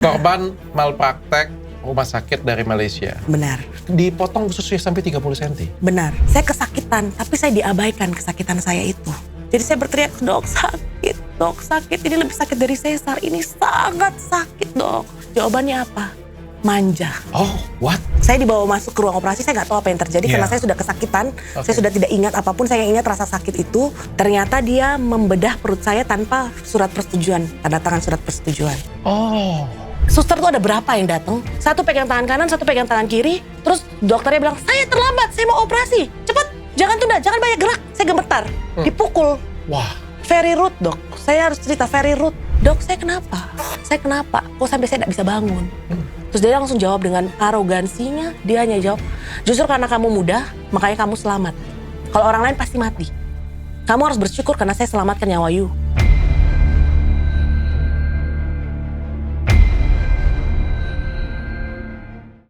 Korban malpraktek rumah sakit dari Malaysia. Benar. Dipotong ususnya sampai 30 cm. Benar. Saya kesakitan, tapi saya diabaikan kesakitan saya itu. Jadi saya berteriak, dok sakit, ini lebih sakit dari sesar, ini sangat sakit dok. Jawabannya apa? Manja. Oh, what? Saya dibawa masuk ke ruang operasi, saya nggak tahu apa yang terjadi karena saya sudah kesakitan. Saya sudah tidak ingat apapun, saya ingat rasa sakit itu. Ternyata dia membedah perut saya tanpa surat persetujuan, tanda tangan surat persetujuan. Oh. Suster tuh ada berapa yang datang? Satu pegang tangan kanan, satu pegang tangan kiri. Terus dokternya bilang, saya terlambat, saya mau operasi. Cepet, jangan tunda, jangan banyak gerak. Saya gemetar, dipukul. Wah. Very rude dok, saya harus cerita very rude. Dok, saya kenapa? Saya kenapa? Kok sampai saya tidak bisa bangun? Terus dia langsung jawab dengan arogansinya, dia hanya jawab, justru karena kamu muda, makanya kamu selamat. Kalau orang lain pasti mati. Kamu harus bersyukur karena saya selamatkan nyawa you.